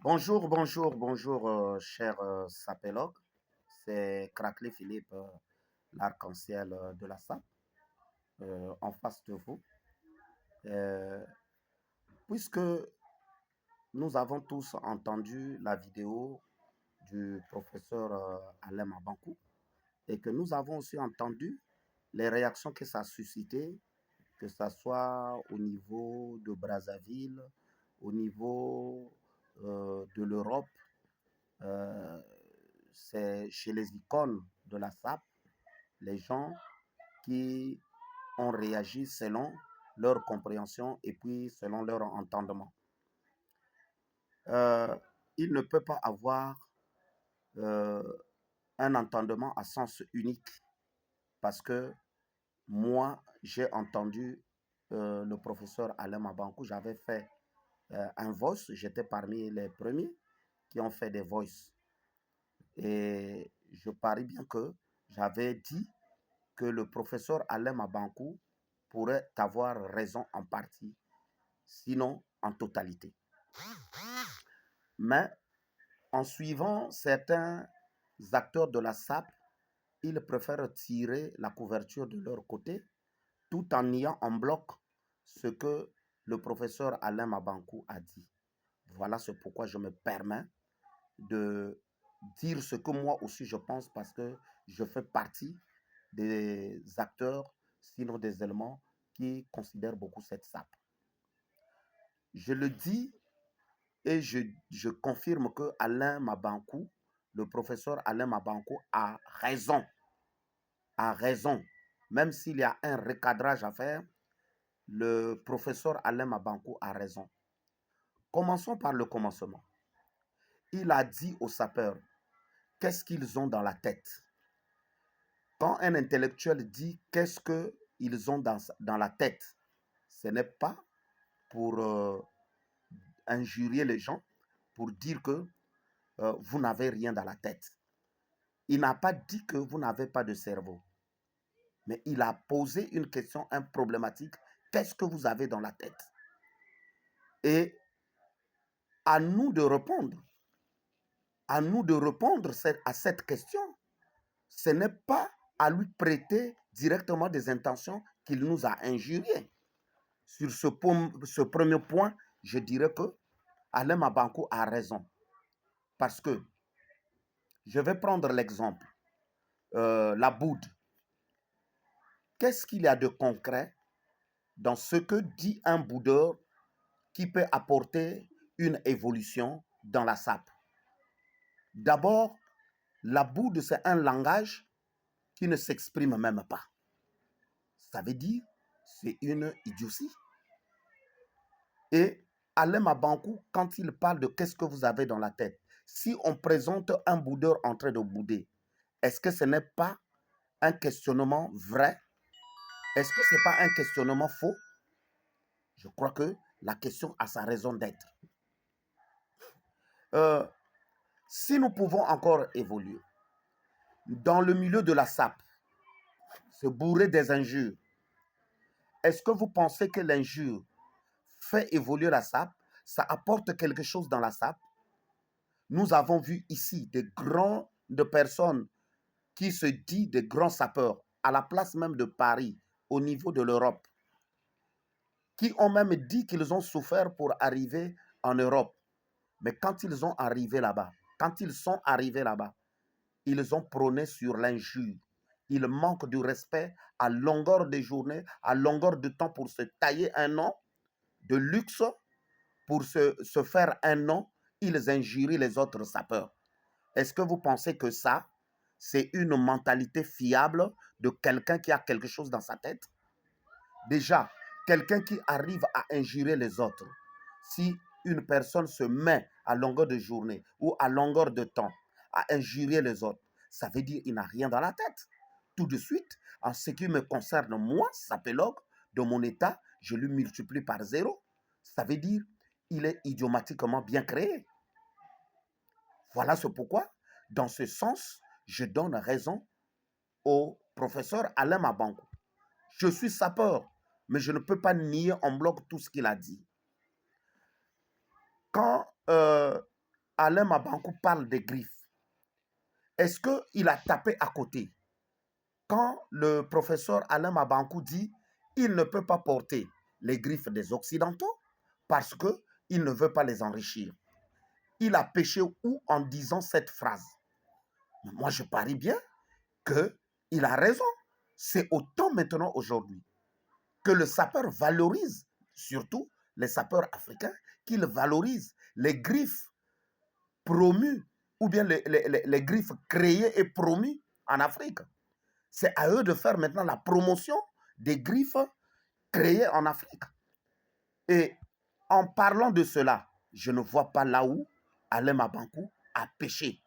Bonjour, bonjour, bonjour, cher sapélogue. C'est Craquelé Philippe, l'arc-en-ciel de la SAP, en face de vous. Euh, Puisque nous avons tous entendu la vidéo du professeur Alain Mabankou et que nous avons aussi entendu les réactions que ça a suscité, que ce soit au niveau de Brazzaville, au niveau de l'Europe, euh, c'est chez les icônes de la SAP, les gens qui ont réagi selon leur compréhension et puis selon leur entendement. Euh, il ne peut pas avoir euh, un entendement à sens unique parce que moi, j'ai entendu le professeur Alain Mabankou, j'avais fait un voice, j'étais parmi les premiers qui ont fait des voices. Et je parie bien que j'avais dit que le professeur Alain Mabankou pourrait avoir raison en partie, sinon en totalité. Mais en suivant certains acteurs de la SAP, ils préfèrent tirer la couverture de leur côté tout en niant en bloc ce que le professeur Alain Mabankou a dit. Voilà ce pourquoi je me permets de dire ce que moi aussi je pense parce que je fais partie des acteurs, sinon des éléments qui considèrent beaucoup cette SAP. Je le dis et je confirme que Alain Mabankou, le professeur Alain Mabankou a raison. A raison. Même s'il y a un recadrage à faire, le professeur Alain Mabankou a raison. Commençons par le commencement. Il a dit aux sapeurs, qu'est-ce qu'ils ont dans la tête? Quand un intellectuel dit qu'est-ce qu'ils ont dans la tête, ce n'est pas pour injurier les gens, pour dire que vous n'avez rien dans la tête. Il n'a pas dit que vous n'avez pas de cerveau, mais il a posé une question, une problématique. Qu'est-ce que vous avez dans la tête? Et à nous de répondre, à nous de répondre à cette question. Ce n'est pas à lui prêter directement des intentions qu'il nous a injuriés. Sur ce premier point, je dirais que Alain Mabankou a raison. Parce que, je vais prendre l'exemple, la boude. Qu'est-ce qu'il y a de concret dans ce que dit un boudeur qui peut apporter une évolution dans la SAP? D'abord, la boude, c'est un langage qui ne s'exprime même pas. Ça veut dire, c'est une idiotie. Et Alain Mabankou, quand il parle de qu'est-ce que vous avez dans la tête, si on présente un boudeur en train de bouder, est-ce que ce n'est pas un questionnement vrai? Est-ce que ce n'est pas un questionnement faux? Je crois que la question a sa raison d'être. Euh, si nous pouvons encore évoluer, dans le milieu de la SAP, se bourrer des injures, est-ce que vous pensez que l'injure fait évoluer la SAP? Ça apporte quelque chose dans la SAP? Nous avons vu ici des grandes personnes qui se disent des grands sapeurs, à la place même de Paris, au niveau de l'Europe, qui ont même dit qu'ils ont souffert pour arriver en Europe. Mais quand ils ont arrivé là-bas, quand ils sont arrivés là-bas, ils ont prôné sur l'injure. Ils manquent du respect à longueur de journée, à longueur de temps pour se tailler un nom de luxe, pour se faire un nom, ils injurient les autres sapeurs. Est-ce que vous pensez que ça, c'est une mentalité fiable de quelqu'un qui a quelque chose dans sa tête? Déjà, quelqu'un qui arrive à injurer les autres, si une personne se met à longueur de journée ou à longueur de temps à injurer les autres, ça veut dire qu'il n'a rien dans la tête. Tout de suite, en ce qui me concerne, moi, sapélogue, de mon état, je lui multiplie par zéro. Ça veut dire qu'il est idiomatiquement bien créé. Voilà ce pourquoi, dans ce sens, je donne raison au professeur Alain Mabankou. Je suis sapeur, mais je ne peux pas nier en bloc tout ce qu'il a dit. Quand Alain Mabankou parle des griffes, est-ce qu'il a tapé à côté? Quand le professeur Alain Mabankou dit il ne peut pas porter les griffes des Occidentaux parce qu'il ne veut pas les enrichir, il a péché où en disant cette phrase? Moi, je parie bien qu'il a raison. C'est autant maintenant aujourd'hui que le sapeur valorise, surtout les sapeurs africains, qu'ils valorisent les griffes promues ou bien les griffes créées et promues en Afrique. C'est à eux de faire maintenant la promotion des griffes créées en Afrique. Et en parlant de cela, je ne vois pas là où Alain Mabankou a péché.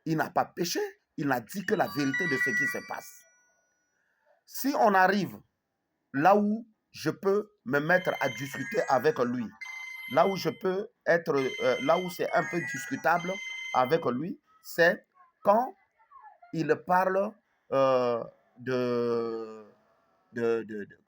Il n'a pas péché, il n'a dit que la vérité de ce qui se passe. Si on arrive là où je peux me mettre à discuter avec lui, là où je peux être, là où c'est un peu discutable avec lui, c'est quand il parle de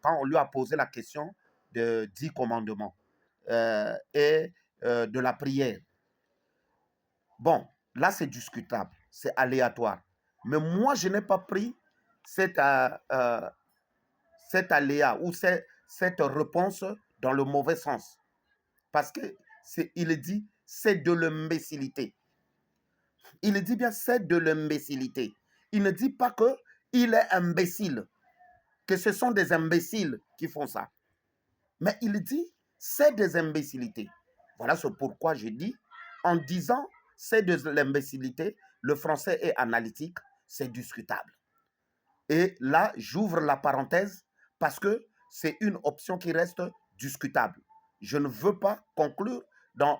quand on lui a posé la question de 10 commandements et de la prière. Bon, là c'est discutable, c'est aléatoire. Mais moi, je n'ai pas pris cette aléa ou cette réponse dans le mauvais sens. Parce qu'il dit, c'est de l'imbécilité. Il dit bien, c'est de l'imbécilité. Il ne dit pas qu'il est imbécile, que ce sont des imbéciles qui font ça. Mais il dit, c'est des imbécilités. Voilà ce pourquoi je dis, en disant, c'est de l'imbécilité, le français est analytique, c'est discutable. Et là, j'ouvre la parenthèse parce que c'est une option qui reste discutable. Je ne veux pas conclure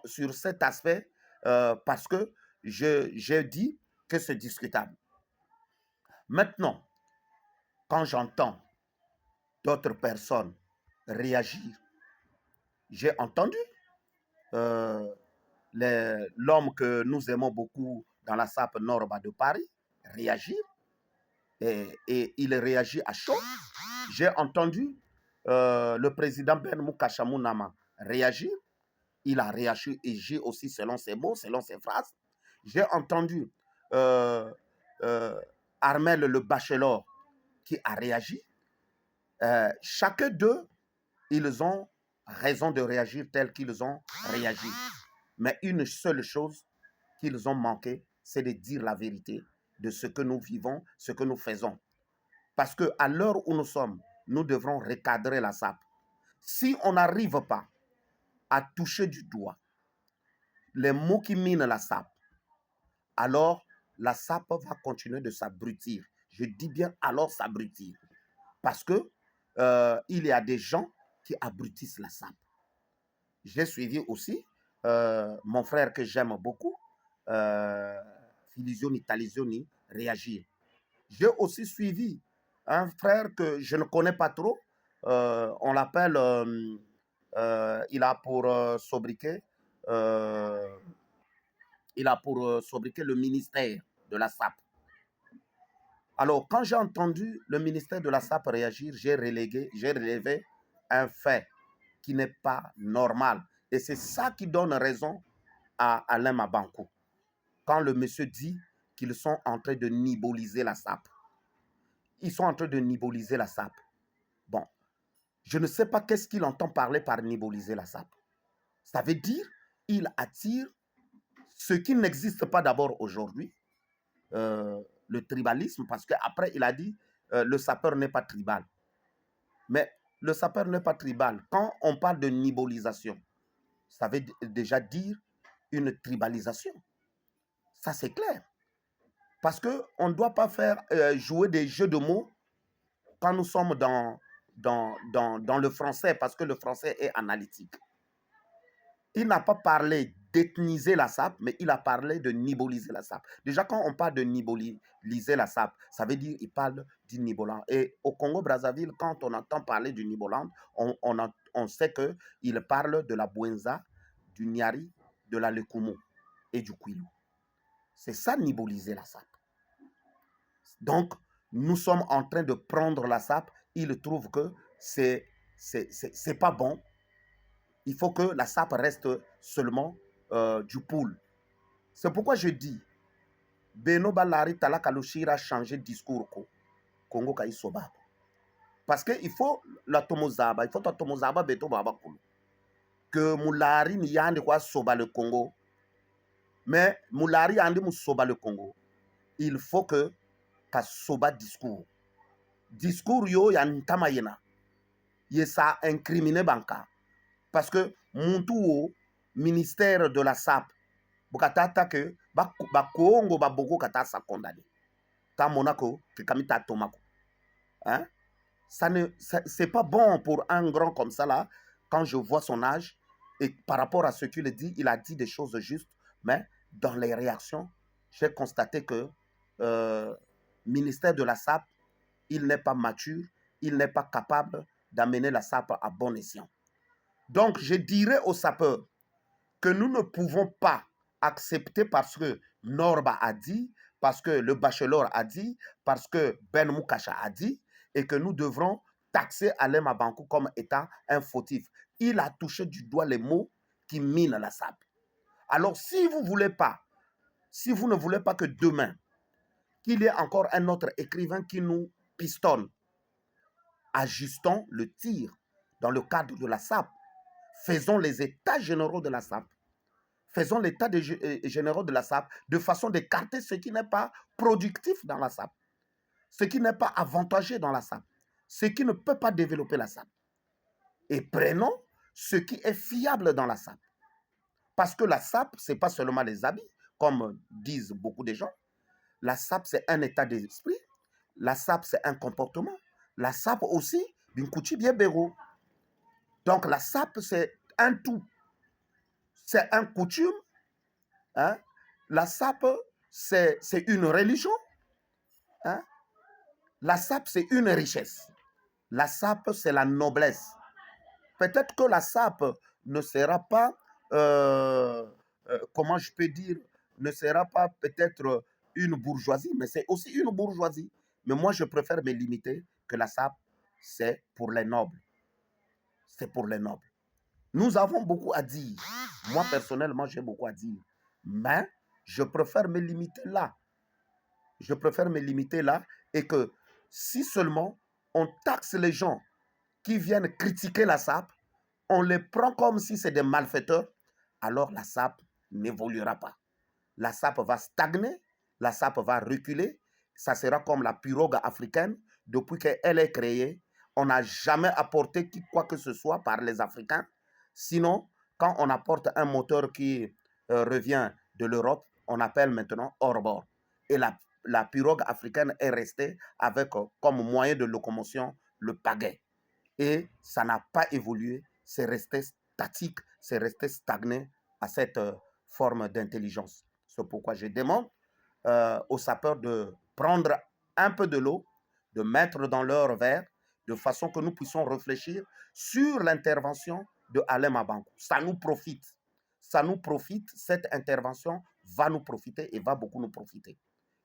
sur cet aspect parce que j'ai dit que c'est discutable. Maintenant, quand j'entends d'autres personnes réagir, j'ai entendu l'homme que nous aimons beaucoup dans la SAP Nord de Paris réagir. Et il réagit à chaud. J'ai entendu le président Ben Moukachamou Nama réagir. Il a réagi aussi selon ses mots, selon ses phrases. J'ai entendu Armel le Bachelor qui a réagi. Chacun d'eux, ils ont raison de réagir tel qu'ils ont réagi. Mais une seule chose qu'ils ont manqué, c'est de dire la vérité de ce que nous vivons, ce que nous faisons. Parce qu'à l'heure où nous sommes, nous devrons recadrer la SAP. Si on n'arrive pas à toucher du doigt les mots qui minent la SAP, alors la SAP va continuer de s'abrutir. Je dis bien alors s'abrutir. Parce que il y a des gens qui abrutissent la SAP. J'ai suivi aussi mon frère que j'aime beaucoup, Filisioni Talisioni, réagir. J'ai aussi suivi un frère que je ne connais pas trop. On l'appelle, il a pour sobriquet, le ministère de la SAP. Alors, quand j'ai entendu le ministère de la SAP réagir, j'ai relevé un fait qui n'est pas normal. Et c'est ça qui donne raison à Alain Mabankou. Quand le monsieur dit qu'ils sont en train de niboliser la SAP. Ils sont en train de niboliser la SAP. Bon, je ne sais pas qu'est-ce qu'il entend parler par niboliser la SAP. Ça veut dire qu'il attire ce qui n'existe pas d'abord aujourd'hui, le tribalisme, parce qu'après il a dit le sapeur n'est pas tribal. Mais le sapeur n'est pas tribal. Quand on parle de nibolisation, ça veut déjà dire une tribalisation. Ça, c'est clair. Parce qu'on ne doit pas faire jouer des jeux de mots quand nous sommes dans le français, parce que le français est analytique. Il n'a pas parlé d'ethniser la SAP, mais il a parlé de niboliser la SAP. Déjà, quand on parle de niboliser la SAP, ça veut dire qu'il parle du Niboland. Et au Congo-Brazzaville, quand on entend parler du Niboland, on sait qu'il parle de la Bouenza, du Niari, de la Lekumu et du Kwilu. C'est ça, niboliser la SAP. Donc, nous sommes en train de prendre la SAP. Il trouve que c'est pas bon. Il faut que la SAP reste seulement du pool. C'est pourquoi je dis, Beno Balari Talaka Lushira changer de discours Congo Kaï Soba. Parce qu'il faut la Tomozaba, il faut la Tomozaba Beto Baba Kulu. Que Moulari ni yande quoi Soba le Congo. Mais Moulari yande mou Soba le Congo. Il faut que ka Soba discours. Discours yo yan tamayena. Yesa incriminé banka. Parce que Muntu ministère de la SAP, bukatata que ba Congo ba boko kata sa condamné. Ta Monaco que kamita tomako. Hein? C'est pas bon pour un grand comme ça là, quand je vois son âge, et par rapport à ce qu'il dit, il a dit des choses justes, mais dans les réactions, j'ai constaté que ministère de la SAP, il n'est pas mature, il n'est pas capable d'amener la SAP à bon escient. Donc, je dirais aux sapeurs que nous ne pouvons pas accepter parce que Norba a dit, parce que le bachelor a dit, parce que Ben Moukasha a dit, et que nous devrons taxer Alem Abankou comme étant un fautif. Il a touché du doigt les mots qui minent la SAP. Alors, si vous ne voulez pas que demain, qu'il y ait encore un autre écrivain qui nous pistonne, ajustons le tir dans le cadre de la SAP. Faisons les états généraux de la SAP. Faisons l'état généraux de la SAP de façon d'écarter ce qui n'est pas productif dans la SAP, ce qui n'est pas avantageux dans la SAP, ce qui ne peut pas développer la SAP. Et prenons ce qui est fiable dans la SAP. Parce que la SAP, ce n'est pas seulement les habits, comme disent beaucoup de gens. La SAP, c'est un état d'esprit. La SAP, c'est un comportement. La SAP aussi, d'une coutume bien béro. Donc la SAP, c'est un tout. C'est un coutume. Hein? La SAP, c'est une religion. Hein? La SAP, c'est une richesse. La SAP, c'est la noblesse. Peut-être que la SAP ne sera pas, comment je peux dire, ne sera pas peut-être une bourgeoisie, mais c'est aussi une bourgeoisie. Mais moi, je préfère me limiter que la SAP, c'est pour les nobles. C'est pour les nobles. Nous avons beaucoup à dire. Moi, personnellement, j'ai beaucoup à dire. Mais je préfère me limiter là. Je préfère me limiter là et que si seulement on taxe les gens qui viennent critiquer la SAP, on les prend comme si c'est des malfaiteurs, alors la SAP n'évoluera pas. La SAP va stagner, la SAP va reculer, ça sera comme la pirogue africaine. Depuis qu'elle est créée, on n'a jamais apporté quoi que ce soit par les Africains. Sinon, quand on apporte un moteur qui revient de l'Europe, on appelle maintenant hors bord. Et la pirogue africaine est restée avec comme moyen de locomotion le pagaie. Et ça n'a pas évolué, c'est resté statique, c'est resté stagné à cette forme d'intelligence. C'est pourquoi je demande aux sapeurs de prendre un peu de l'eau, de mettre dans leur verre, de façon que nous puissions réfléchir sur l'intervention de Alem Abankou. Ça nous profite. Ça nous profite, cette intervention va nous profiter et va beaucoup nous profiter.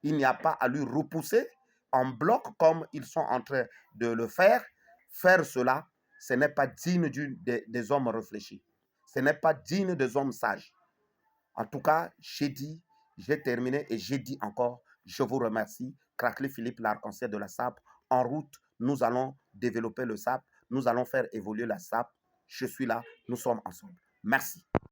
Il n'y a pas à lui repousser en bloc comme ils sont en train de le faire. Faire cela, ce n'est pas digne des hommes réfléchis. Ce n'est pas digne des hommes sages. En tout cas, j'ai dit, j'ai terminé et j'ai dit encore, je vous remercie. Craquelé Philippe, l'arc-en-ciel de la SAP. En route, nous allons développer le SAP. Nous allons faire évoluer la SAP. Je suis là, nous sommes ensemble. Merci.